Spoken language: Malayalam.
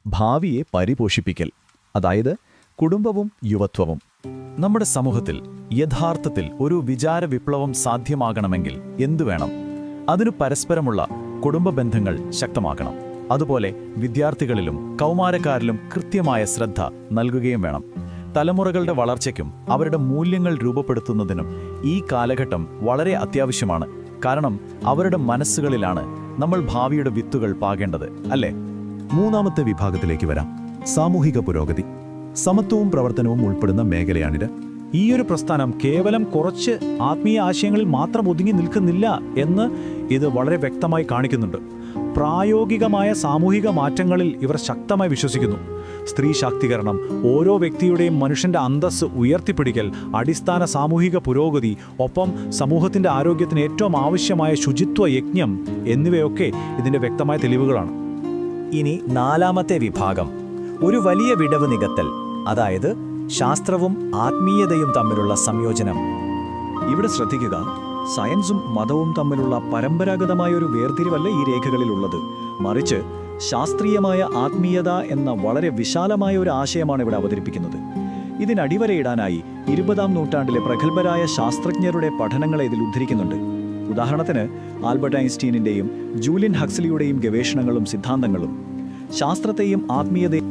ഭാവിയെ പരിപോഷിപ്പിക്കൽ, അതായത് കുടുംബവും യുവത്വവും. നമ്മുടെ സമൂഹത്തിൽ യഥാർത്ഥത്തിൽ ഒരു വിചാര വിപ്ലവം സാധ്യമാകണമെങ്കിൽ എന്തു വേണം? അതിനു പരസ്പരമുള്ള കുടുംബ ബന്ധങ്ങൾ ശക്തമാക്കണം. അതുപോലെ വിദ്യാർത്ഥികളിലും കൗമാരക്കാരിലും കൃത്യമായ ശ്രദ്ധ നൽകുകയും വേണം. തലമുറകളുടെ വളർച്ചയ്ക്കും അവരുടെ മൂല്യങ്ങൾ രൂപപ്പെടുത്തുന്നതിനും ഈ കാലഘട്ടം വളരെ അത്യാവശ്യമാണ്. കാരണം അവരുടെ മനസ്സുകളിലാണ് നമ്മൾ ഭാവിയുടെ വിത്തുകൾ പാകേണ്ടത്, അല്ലേ? മൂന്നാമത്തെ വിഭാഗത്തിലേക്ക് വരാം. സാമൂഹിക പുരോഗതി. സമത്വവും പ്രവർത്തനവും ഉൾപ്പെടുന്ന മേഖലയാണിത്. ഈയൊരു പ്രസ്ഥാനം കേവലം കുറച്ച് ആത്മീയ ആശയങ്ങളിൽ മാത്രം ഒതുങ്ങി നിൽക്കുന്നില്ല എന്ന് ഇത് വളരെ വ്യക്തമായി കാണിക്കുന്നുണ്ട്. പ്രായോഗികമായ സാമൂഹിക മാറ്റങ്ങളിൽ ഇവർ ശക്തമായി വിശ്വസിക്കുന്നു. സ്ത്രീ ശാക്തീകരണം, ഓരോ വ്യക്തിയുടെയും മനുഷ്യന്റെ അന്തസ്സ് ഉയർത്തിപ്പിടിക്കൽ, അടിസ്ഥാന സാമൂഹിക പുരോഗതി, ഒപ്പം സമൂഹത്തിന്റെ ആരോഗ്യത്തിന് ഏറ്റവും ആവശ്യമായ ശുചിത്വ യജ്ഞം എന്നിവയൊക്കെ ഇതിന്റെ വ്യക്തമായ തെളിവുകളാണ്. ഇനി നാലാമത്തെ വിഭാഗം, ഒരു വലിയ വിടവ് നികത്തൽ, അതായത് ശാസ്ത്രവും ആത്മീയതയും തമ്മിലുള്ള സംയോജനം. ഇവിടെ ശ്രദ്ധിക്കുക, സയൻസും മതവും തമ്മിലുള്ള പരമ്പരാഗതമായൊരു വേർതിരിവല്ല ഈ രേഖകളിലുള്ളത്. മറിച്ച് ശാസ്ത്രീയമായ ആത്മീയത എന്ന വളരെ വിശാലമായ ഒരു ആശയമാണ് ഇവിടെ അവതരിപ്പിക്കുന്നത്. ഇതിനടിവരയിടാനായി 20-ാം നൂറ്റാണ്ടിലെ പ്രഗത്ഭരായ ശാസ്ത്രജ്ഞരുടെ പഠനങ്ങളെ ഇതിൽ ഉദ്ധരിക്കുന്നുണ്ട്. ഉദാഹരണത്തിന് ആൽബർട്ട് ഐൻസ്റ്റീനിൻ്റെയും ജൂലിയൻ ഹക്സ്ലിയുടെയും ഗവേഷണങ്ങളും സിദ്ധാന്തങ്ങളും ശാസ്ത്രത്തെയും ആത്മീയതയും